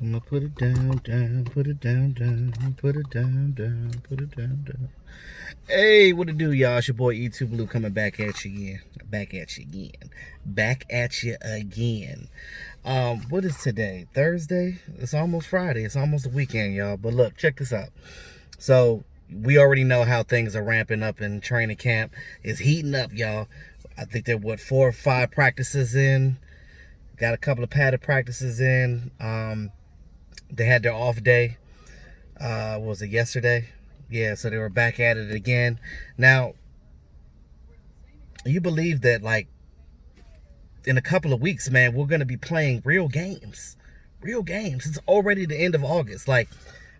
I'm gonna put it down, down, put it down, down, put it down, down, put it down, down. Hey, what it do, y'all? It's your boy E2 Blue coming back at you again. Back at you again. Back at you again. What is today? Thursday? It's almost Friday. It's almost the weekend, y'all. But look, check this out. So, we already know how things are ramping up in training camp. It's heating up, y'all. I think they're, 4 or 5 practices in. Got a couple of padded practices in. They had their off day. Was it yesterday? Yeah, so they were back at it again. Now, you believe that, like, in a couple of weeks, man, we're going to be playing real games. Real games. It's already the end of August. Like,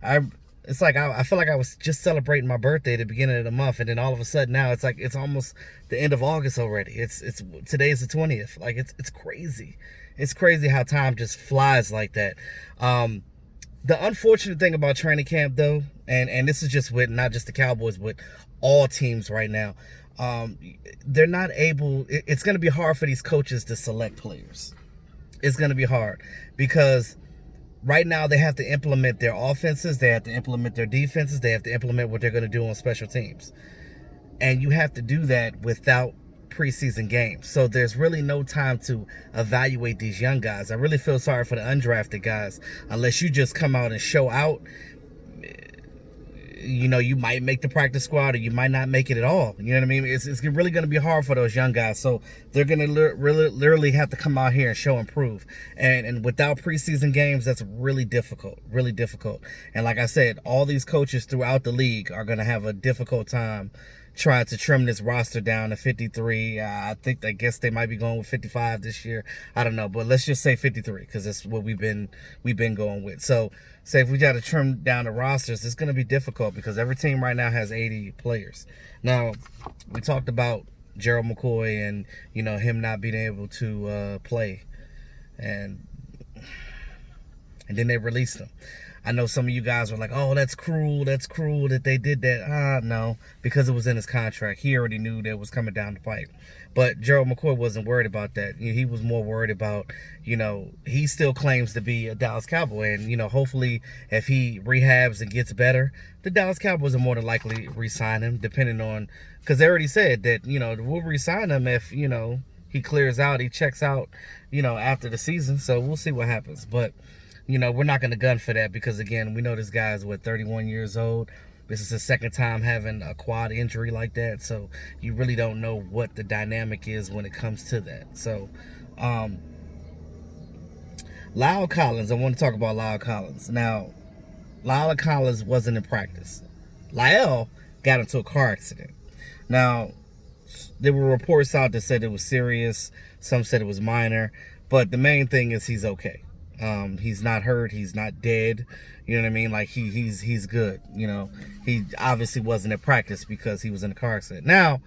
I feel like I was just celebrating my birthday at the beginning of the month, and then all of a sudden now it's like it's almost the end of August already. It's today's the 20th. Like, it's crazy. It's crazy how time just flies like that. The unfortunate thing about training camp, though, and this is just with not just the Cowboys, but all teams right now, they're not able. It's going to be hard for these coaches to select players. It's going to be hard because right now they have to implement their offenses, they have to implement their defenses, they have to implement what they're going to do on special teams. And you have to do that without preseason games. So there's really no time to evaluate these young guys. I really feel sorry for the undrafted guys. Unless you just come out and show out, you know, you might make the practice squad or you might not make it at all. You know what I mean? It's really going to be hard for those young guys. So they're going to literally have to come out here and show and prove. And without preseason games, that's really difficult. Really difficult. And like I said, all these coaches throughout the league are going to have a difficult time trying to trim this roster down to 53. I guess they might be going with 55 this year. I don't know, but let's just say 53 because that's what we've been going with. So say if we got to trim down the rosters, it's going to be difficult because every team right now has 80 players. Now, we talked about Gerald McCoy and, you know, him not being able to play, and then they released him. I know some of you guys were like, oh, that's cruel that they did that. No, because it was in his contract. He already knew that was coming down the pipe. But Gerald McCoy wasn't worried about that. He was more worried about, you know, he still claims to be a Dallas Cowboy. And, you know, hopefully if he rehabs and gets better, the Dallas Cowboys are more than likely re-sign him, depending on, because they already said that, you know, we'll re-sign him if, you know, he clears out, he checks out, you know, after the season. So we'll see what happens. But, you know, we're not going to gun for that because, again, we know this guy is, 31 years old. This is his second time having a quad injury like that. So you really don't know what the dynamic is when it comes to that. So, Lyle Collins, I want to talk about Lyle Collins. Now, Lyle Collins wasn't in practice. Lyle got into a car accident. Now, there were reports out that said it was serious. Some said it was minor. But the main thing is he's okay. He's not hurt. He's not dead. You know what I mean? Like he's good. You know, he obviously wasn't at practice because he was in a car accident. Now,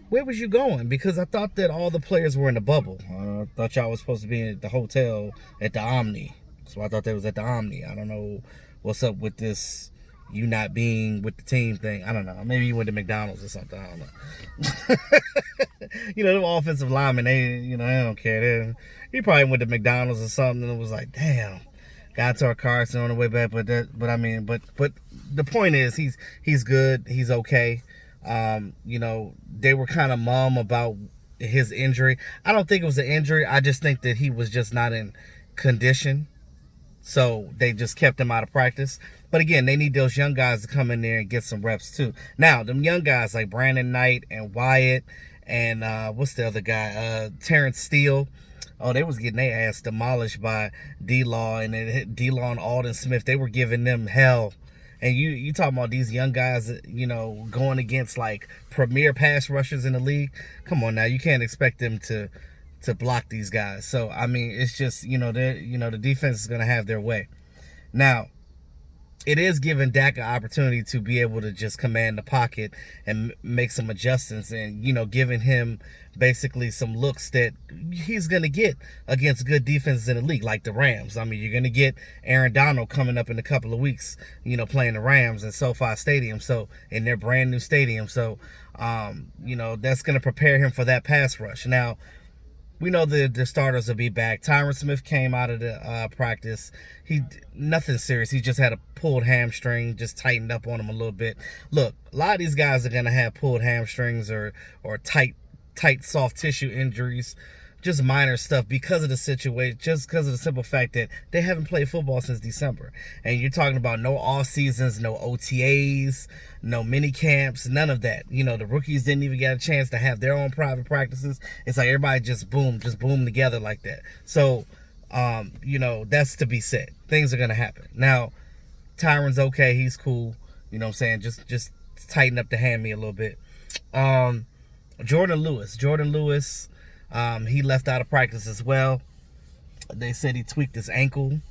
where was you going? Because I thought that all the players were in the bubble. I thought y'all was supposed to be at the hotel at the Omni. So I thought they was at the Omni. I don't know what's up with this, you not being with the team thing. I don't know. Maybe you went to McDonald's or something. I don't know. You know, them offensive linemen, they don't care. He probably went to McDonald's or something and it was like, damn, got to our car accident on the way back. But the point is he's good. He's okay. You know, they were kind of mum about his injury. I don't think it was an injury. I just think that he was just not in condition. So they just kept him out of practice. But again, they need those young guys to come in there and get some reps too. Now, them young guys like Brandon Knight and Wyatt and what's the other guy? Terrence Steele. Oh, they was getting their ass demolished by D-Law and D-Law and Alden Smith. They were giving them hell. And you talking about these young guys, you know, going against like premier pass rushers in the league. Come on now, you can't expect them to block these guys. So I mean, it's just, the defense is going to have their way. Now, it is giving Dak an opportunity to be able to just command the pocket and make some adjustments and, giving him basically some looks that he's going to get against good defenses in the league, like the Rams. I mean, you're going to get Aaron Donald coming up in a couple of weeks, playing the Rams in SoFi Stadium, so in their brand new stadium. So, that's going to prepare him for that pass rush. Now, we know the starters will be back. Tyron Smith came out of the practice. He nothing serious. He just had a pulled hamstring, just tightened up on him a little bit. Look, a lot of these guys are gonna have pulled hamstrings or tight soft tissue injuries, just minor stuff because of the situation, just because of the simple fact that they haven't played football since December. And you're talking about no off seasons, no OTAs, no mini camps, none of that. You know, the rookies didn't even get a chance to have their own private practices. It's like everybody just boom together like that. So, you know, that's to be said. Things are gonna happen. Now, Tyron's okay, he's cool. You know what I'm saying? Just tighten up the hammy a little bit. Jordan Lewis, he left out of practice as well. They said he tweaked his ankle.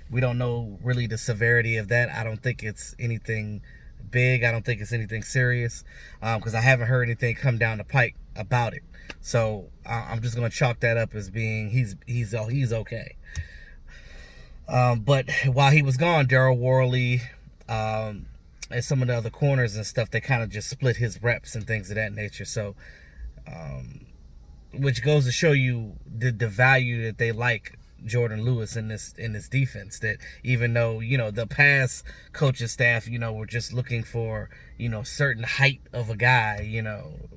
We don't know really the severity of that. I don't think it's anything big. I don't think it's anything serious because I haven't heard anything come down the pike about it. So I'm just gonna chalk that up as being he's okay. But while he was gone, Daryl Worley and some of the other corners and stuff, they kind of just split his reps and things of that nature. So, which goes to show you the value that they like Jordan Lewis in this defense. That even though, you know, the past coaching staff, you know, were just looking for, you know, certain height of a guy, you know,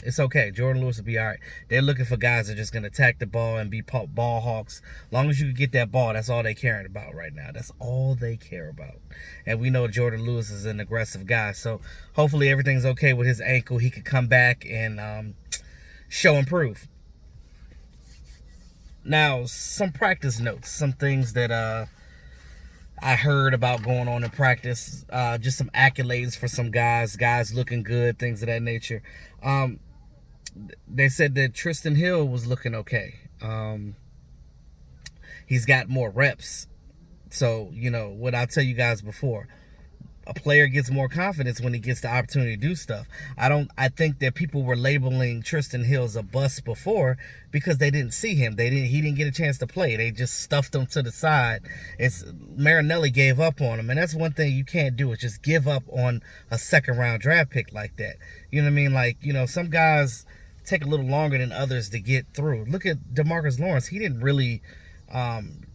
it's okay. Jordan Lewis will be all right. They're looking for guys that are just going to attack the ball and be ball hawks. As long as you can get that ball, that's all they caring about right now. That's all they care about. And we know Jordan Lewis is an aggressive guy. So hopefully everything's okay with his ankle. He could come back and show improve. Now, some practice notes. Some things that I heard about going on in practice. Just some accolades for some guys looking good, things of that nature. They said that Tristan Hill was looking okay. He's got more reps. So, you know, what I tell you guys before, a player gets more confidence when he gets the opportunity to do stuff. I think that people were labeling Tristan Hill as a bust before because they didn't see him. He didn't get a chance to play. They just stuffed him to the side. Marinelli gave up on him, and that's one thing you can't do, is just give up on a second round draft pick like that. You know what I mean? Like, you know, some guys take a little longer than others to get through. Look at DeMarcus Lawrence. He didn't really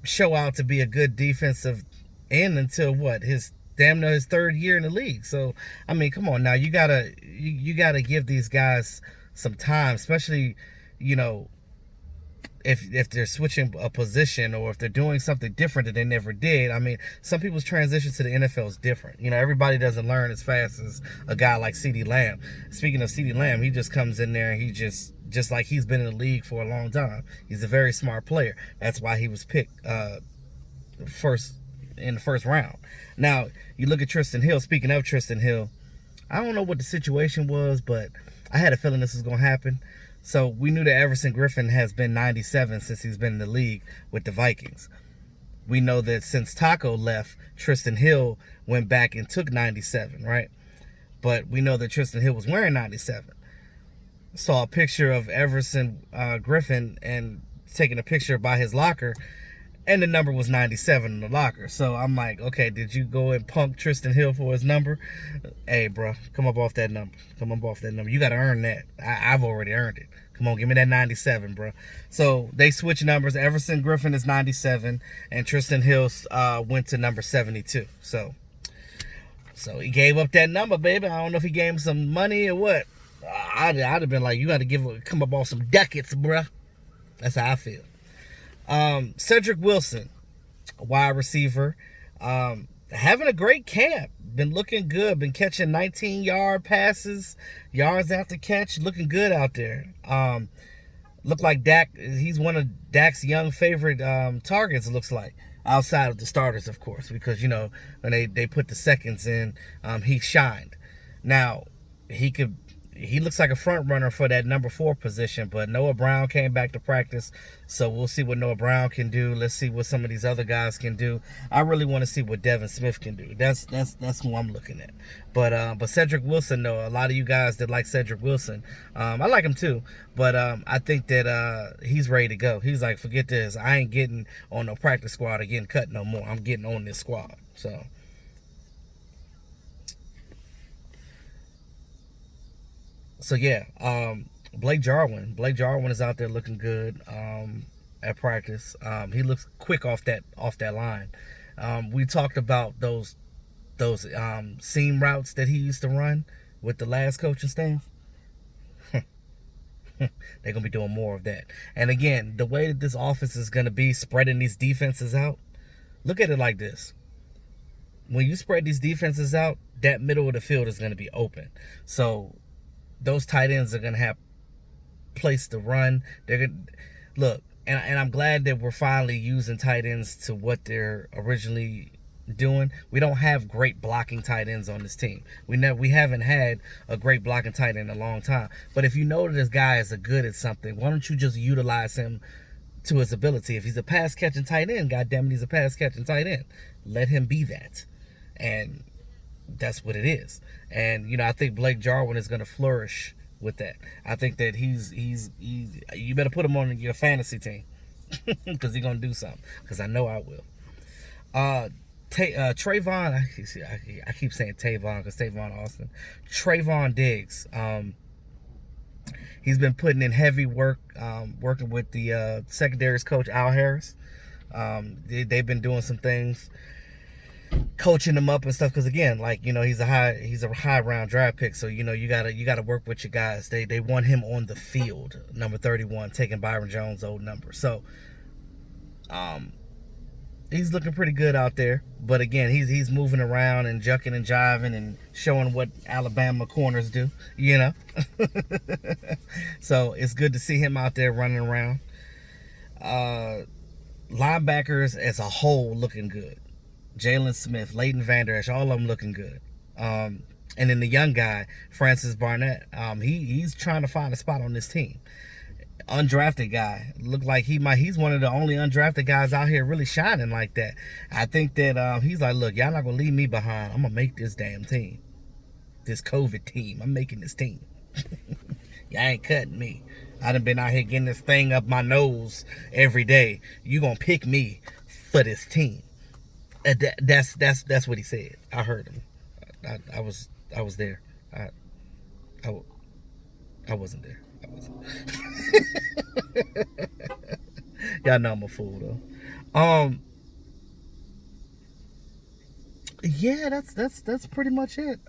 show out to be a good defensive end until his damn near his third year in the league. So, I mean, come on now. You gotta give these guys some time, especially, you know, if they're switching a position or if they're doing something different that they never did. I mean, some people's transition to the NFL is different. You know, everybody doesn't learn as fast as a guy like CeeDee Lamb. Speaking of CeeDee Lamb, he just comes in there and he just like he's been in the league for a long time. He's a very smart player. That's why he was picked first in the first round. Now, you look at Tristan Hill. Speaking of Tristan Hill, I don't know what the situation was, but I had a feeling this was going to happen. So we knew that Everson Griffin has been 97 since he's been in the league with the Vikings. We know that since Taco left, Tristan Hill went back and took 97, right? But we know that Tristan Hill was wearing 97. Saw a picture of Everson Griffin and taking a picture by his locker, and the number was 97 in the locker. So I'm like, okay, did you go and punk Tristan Hill for his number? Hey, bro, come up off that number. Come up off that number. You got to earn that. I've already earned it. Come on, give me that 97, bro. So they switched numbers. Everson Griffin is 97, and Tristan Hill went to number 72. So he gave up that number, baby. I don't know if he gave him some money or what. I'd have been like, you got to come up off some ducats, bro. That's how I feel. Cedric Wilson, wide receiver, having a great camp. Been looking good. Been catching 19-yard passes, yards after catch. Looking good out there. Looked like Dak. He's one of Dak's young favorite targets, it looks like. Outside of the starters, of course, because, you know, when they put the seconds in, he shined. Now, he looks like a front runner for that number 4 position, but Noah Brown came back to practice, so we'll see what Noah Brown can do. Let's see what some of these other guys can do. I really want to see what Devin Smith can do. That's who I'm looking at. But Cedric Wilson, though, a lot of you guys that like Cedric Wilson, I like him too, but I think that he's ready to go. He's like, forget this. I ain't getting on no practice squad or getting cut no more. I'm getting on this squad. So yeah, Blake Jarwin is out there looking good at practice. He looks quick off that line. We talked about those seam routes that he used to run with the last coaching staff. They're gonna be doing more of that. And again, the way that this offense is gonna be spreading these defenses out, look at it like this. When you spread these defenses out, that middle of the field is gonna be open. So those tight ends are gonna have place to run. They're gonna look, and I'm glad that we're finally using tight ends to what they're originally doing. We don't have great blocking tight ends on this team. We haven't had a great blocking tight end in a long time. But if you know that this guy is good at something, why don't you just utilize him to his ability? If he's a pass catching tight end, goddamn it, he's a pass catching tight end. Let him be that, and that's what it is. And I think Blake Jarwin is going to flourish with that. I think that he's you better put him on your fantasy team because he's gonna do something. Because I know I will. Trayvon, I keep saying Tavon because Tavon Austin. Trayvon Diggs. He's been putting in heavy work, working with the secondaries coach Al Harris. They've been doing some things, coaching him up and stuff. Because again, he's a high round draft pick, so you gotta work with your guys. They want him on the field, number 31, taking Byron Jones' old number. So, he's looking pretty good out there. But again, he's moving around and jucking and jiving and showing what Alabama corners do, So it's good to see him out there running around. Linebackers as a whole looking good. Jalen Smith, Leighton Vander Esch, all of them looking good. And then the young guy, Francis Barnett, he's trying to find a spot on this team. Undrafted guy. Look like he's one of the only undrafted guys out here really shining like that. I think that he's like, look, y'all not gonna leave me behind. I'm gonna make this damn team. This COVID team. I'm making this team. Y'all ain't cutting me. I done been out here getting this thing up my nose every day. You gonna pick me for this team. That's what he said. I heard him. I was there. I wasn't there. I wasn't. Y'all know I'm a fool though. Yeah, that's pretty much it.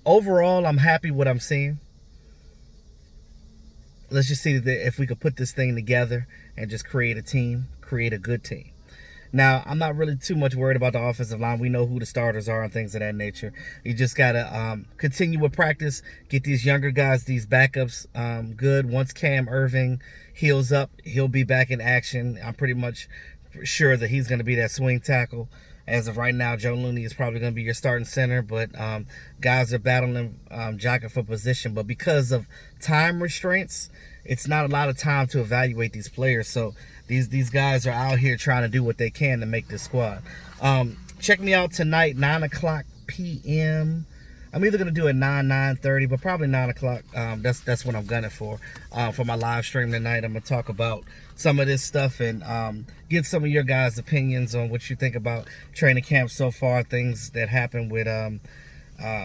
Overall, I'm happy with what I'm seeing. Let's just see if we could put this thing together and just create a good team. Now, I'm not really too much worried about the offensive line. We know who the starters are and things of that nature. You just got to continue with practice, get these younger guys, these backups good. Once Cam Irving heals up, he'll be back in action. I'm pretty much sure that he's going to be that swing tackle. As of right now, Joe Looney is probably going to be your starting center, but guys are battling, jockeying for position. But because of time restraints, it's not a lot of time to evaluate these players. So these guys are out here trying to do what they can to make this squad. Check me out tonight, 9 o'clock p.m. I'm either going to do it 9:30, but probably 9 o'clock. That's what I'm gunning for my live stream tonight. I'm going to talk about some of this stuff and get some of your guys' opinions on what you think about training camp so far, things that happened with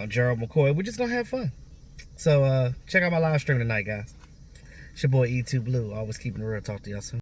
Gerald McCoy. We're just going to have fun. So check out my live stream tonight, guys. It's your boy E2 Blue, always keeping it real. Talk to y'all soon.